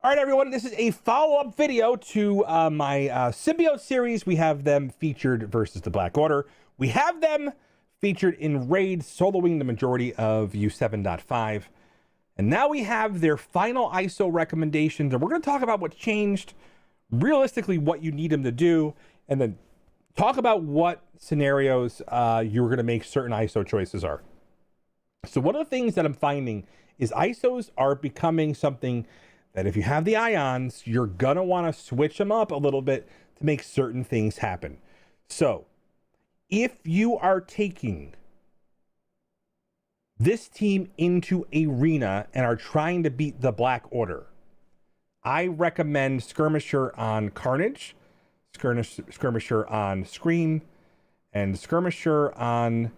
All right, everyone, this is a follow-up video to my symbiote series. We have them featured versus the Black Order. We have them featured in raids, soloing the majority of U7.5. And now we have their final ISO recommendations, and we're going to talk about what changed, realistically what you need them to do, and then talk about what scenarios you're going to make certain ISO choices are. So one of the things that I'm finding is ISOs are becoming something that if you have the ions, you're gonna want to switch them up a little bit to make certain things happen. So if you are taking this team into arena and are trying to beat the Black Order, I recommend Skirmisher on Carnage, Skirmisher on Scream, and Skirmisher on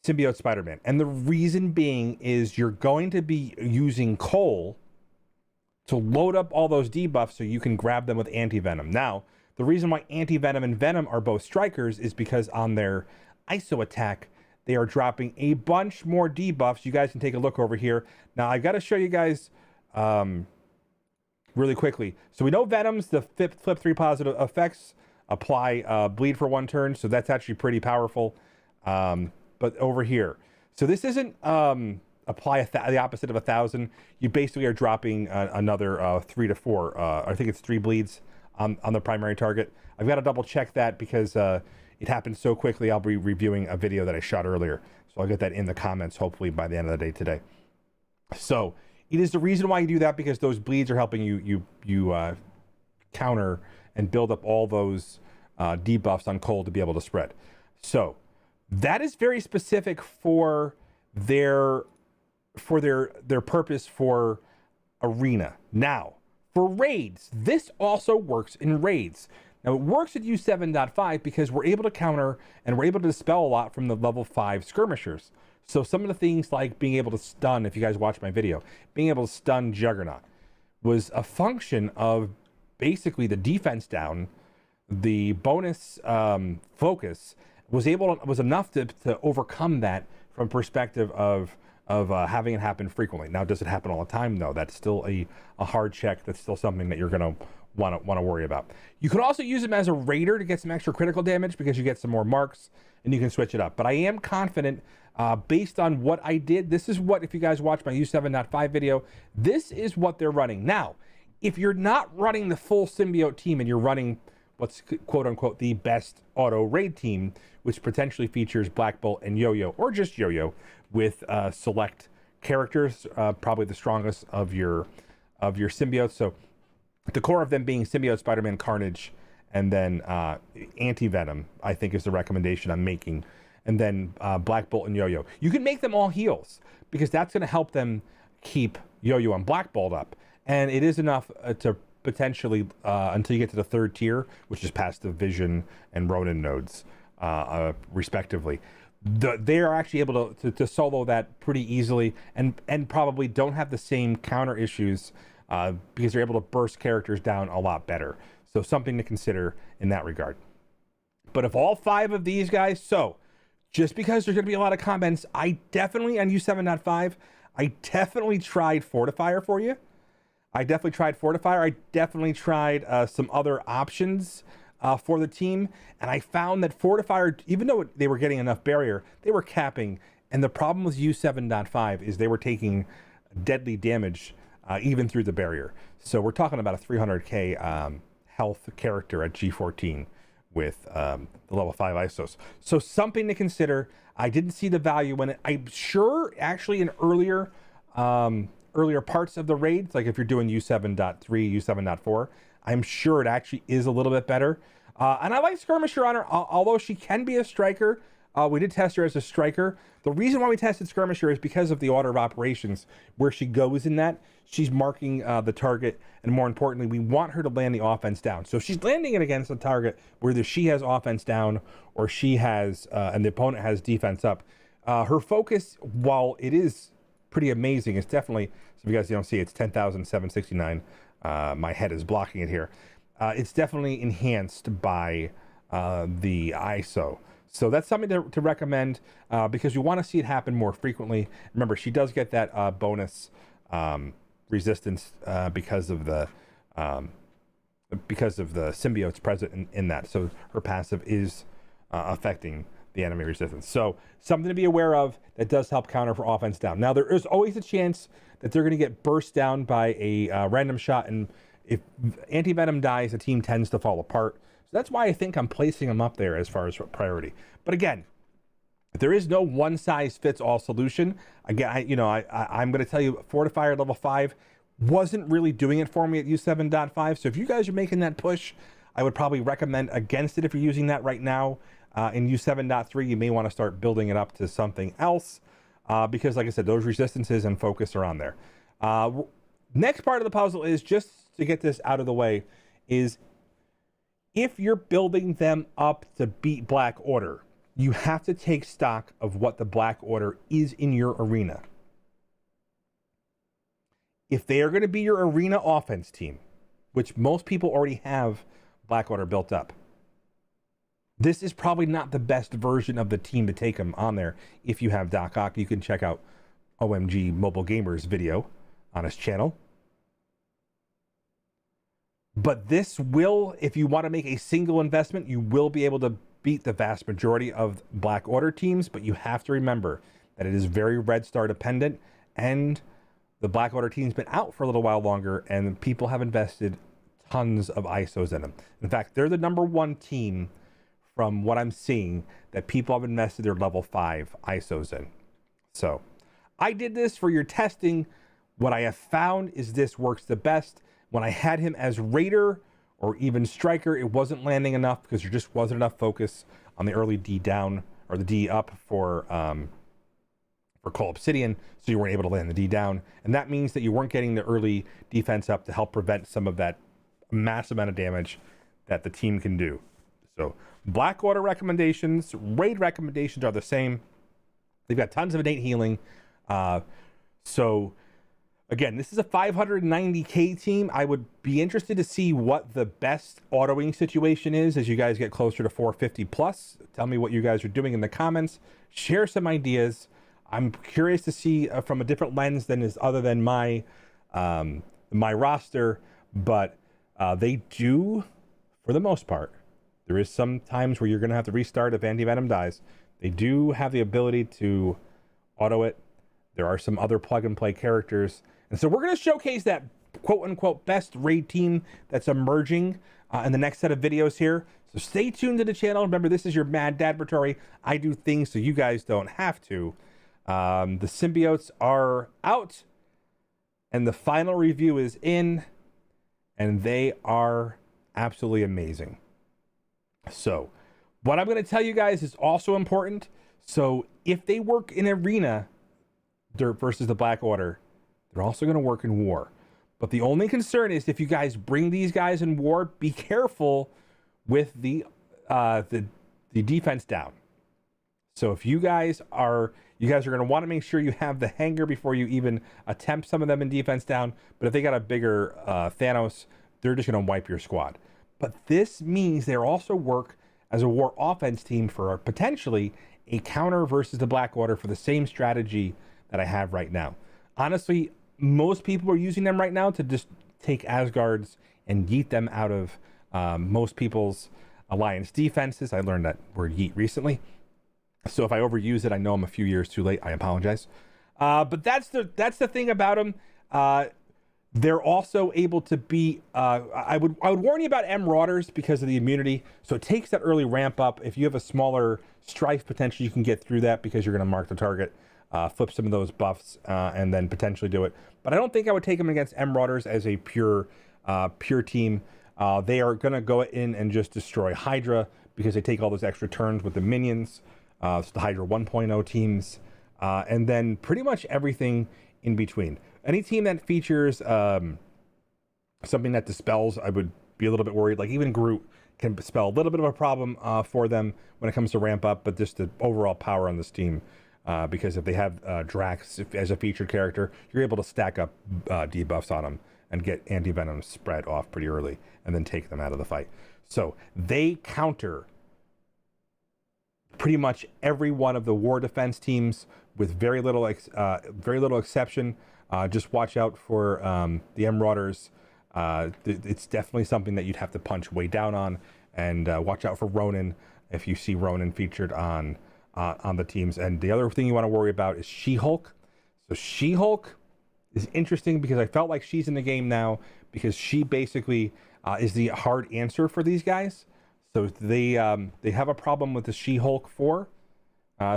Symbiote Spider-Man. And the reason being is you're going to be using Cole to load up all those debuffs so you can grab them with Anti-Venom. Now, the reason why Anti-Venom and Venom are both strikers is because on their ISO attack, they are dropping a bunch more debuffs. You guys can take a look over here. Now, I've got to show you guys really quickly. So we know Venom's the flip 3 positive effects apply bleed for 1 turn, so that's actually pretty powerful. But over here, so this isn't apply the opposite of 1,000. You basically are dropping another 3 to 4. I think it's 3 bleeds on the primary target. I've got to double check that because it happened so quickly. I'll be reviewing a video that I shot earlier, so I'll get that in the comments hopefully by the end of the day today. So it is the reason why you do that, because those bleeds are helping you counter and build up all those debuffs on Cole to be able to spread. So that is very specific for their purpose for arena. Now, for raids, this also works in raids. Now, it works at U7.5 because we're able to counter and we're able to dispel a lot from the level 5 skirmishers. So some of the things like being able to stun, if you guys watch my video, being able to stun Juggernaut was a function of basically the defense down, the bonus focus, was enough to overcome that from perspective of having it happen frequently. Now, does it happen all the time? No, that's still a hard check. That's still something that you're gonna want to worry about. You can also use him as a raider to get some extra critical damage because you get some more marks and you can switch it up. But I am confident, based on what I did, this is what, if you guys watch my U7.5 video, this is what they're running. Now, if you're not running the full symbiote team and you're running what's quote unquote the best auto raid team, which potentially features Black Bolt and Yo-Yo, or just Yo-Yo with select characters, probably the strongest of your symbiotes. So the core of them being Symbiote Spider-Man, Carnage, and then Anti-Venom, I think is the recommendation I'm making. And then Black Bolt and Yo-Yo. You can make them all heals because that's going to help them keep Yo-Yo and Black Bolt up. And it is enough to potentially until you get to the 3rd tier, which is past the Vision and Ronin nodes, respectively. They are actually able to solo that pretty easily and probably don't have the same counter issues because they're able to burst characters down a lot better. So something to consider in that regard. But if all 5 of these guys, so just because there's going to be a lot of comments, I definitely, on U7.5, I definitely tried Fortifier for you. I definitely tried Fortifier. I definitely tried some other options for the team. And I found that Fortifier, even though they were getting enough barrier, they were capping. And the problem with U7.5 is they were taking deadly damage even through the barrier. So we're talking about a 300k health character at G14 with the level 5 ISOs. So something to consider. I didn't see the value in it. I'm sure actually in earlier parts of the raids, like if you're doing U7.3, U7.4, I'm sure it actually is a little bit better. And I like Skirmisher on her, although she can be a striker. We did test her as a striker. The reason why we tested Skirmisher is because of the order of operations, where she goes in that. She's marking the target, and more importantly, we want her to land the offense down. So if she's landing it against a target where either she has offense down or she has, and the opponent has defense up, her focus, while it is pretty amazing, it's definitely, so if you guys don't see, it's 10,769. My head is blocking it here. It's definitely enhanced by the ISO. So that's something to recommend because you want to see it happen more frequently. Remember, she does get that bonus resistance because of the symbiotes present in that. So her passive is affecting the enemy resistance. So something to be aware of that does help counter for offense down. Now, there is always a chance that they're going to get burst down by a random shot, and if anti-venom dies, the team tends to fall apart. So that's why I think I'm placing them up there as far as priority. But again, there is no one-size-fits-all solution. Again, I'm going to tell you, Fortifier level 5 wasn't really doing it for me at U7.5. So if you guys are making that push, I would probably recommend against it if you're using that right now. In U7.3, you may want to start building it up to something else because, like I said, those resistances and focus are on there. Next part of the puzzle is, just to get this out of the way, is if you're building them up to beat Black Order, you have to take stock of what the Black Order is in your arena. If they are going to be your arena offense team, which most people already have Black Order built up, this is probably not the best version of the team to take them on there. If you have Doc Ock, you can check out OMG Mobile Gamer's video on his channel. But this will, if you want to make a single investment, you will be able to beat the vast majority of Black Order teams, but you have to remember that it is very Red Star dependent, and the Black Order team's been out for a little while longer, and people have invested tons of ISOs in them. In fact, they're the #1 team from what I'm seeing that people have invested their level 5 ISOs in. So I did this for your testing. What I have found is this works the best. When I had him as Raider or even Striker, it wasn't landing enough because there just wasn't enough focus on the early D down or the D up for Cole Obsidian, so you weren't able to land the D down. And that means that you weren't getting the early defense up to help prevent some of that massive amount of damage that the team can do. So Black Order recommendations, raid recommendations are the same. They've got tons of innate healing. So again, this is a 590k team. I would be interested to see what the best autoing situation is as you guys get closer to 450 plus. Tell me what you guys are doing in the comments. Share some ideas. I'm curious to see from a different lens than is other than my roster, but they do, for the most part. There is some times where you're going to have to restart if anti-venom dies. They do have the ability to auto it. There are some other plug-and-play characters. And so we're going to showcase that quote-unquote best raid team that's emerging in the next set of videos here. So stay tuned to the channel. Remember, this is your Mad Dadbertory. I do things so you guys don't have to. The symbiotes are out, and the final review is in, and they are absolutely amazing. So what I'm going to tell you guys is also important. So if they work in Arena versus the Black Order, they're also going to work in War. But the only concern is if you guys bring these guys in War, be careful with the defense down. So if you guys are going to want to make sure you have the hanger before you even attempt some of them in defense down. But if they got a bigger Thanos, they're just going to wipe your squad. But this means they also work as a War offense team for potentially a counter versus the Black Order for the same strategy that I have right now. Honestly, most people are using them right now to just take Asgards and yeet them out of most people's alliance defenses. I learned that word yeet recently. So if I overuse it, I know I'm a few years too late. I apologize. But that's the thing about them. They're also able to be, I would warn you about Marauders because of the immunity. So it takes that early ramp up. If you have a smaller Strife, potentially you can get through that because you're going to mark the target, flip some of those buffs, and then potentially do it. But I don't think I would take them against Marauders as a pure team. They are going to go in and just destroy Hydra because they take all those extra turns with the minions. So the Hydra 1.0 teams, and then pretty much everything in between. Any team that features something that dispels, I would be a little bit worried. Like even Groot can spell a little bit of a problem for them when it comes to ramp up, but just the overall power on this team. Because if they have Drax as a featured character, you're able to stack up debuffs on them and get anti-venom spread off pretty early and then take them out of the fight. So they counter pretty much every one of the War defense teams with very little exception. Just watch out for the Marauders. It's definitely something that you'd have to punch way down on, and watch out for Ronin if you see Ronin featured on the teams. And the other thing you want to worry about is She-Hulk. So She-Hulk is interesting because I felt like she's in the game now because she basically is the hard answer for these guys. So they have a problem with the She-Hulk 4.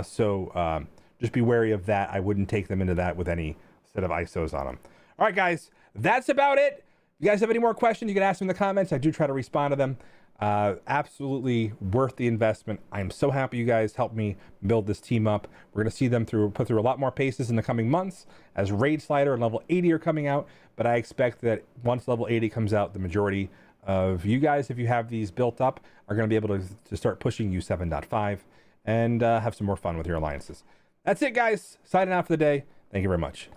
So just be wary of that. I wouldn't take them into that with any set of ISOs on them. All right, guys, that's about it. If you guys have any more questions, you can ask them in the comments. I do try to respond to them. Absolutely worth the investment. I'm so happy you guys helped me build this team up. We're going to see them put through a lot more paces in the coming months as Raid Slider and level 80 are coming out. But I expect that once level 80 comes out, the majority of you guys, if you have these built up, are going to be able to start pushing U 7.5 and have some more fun with your alliances. That's it, guys. Signing out for the day. Thank you very much.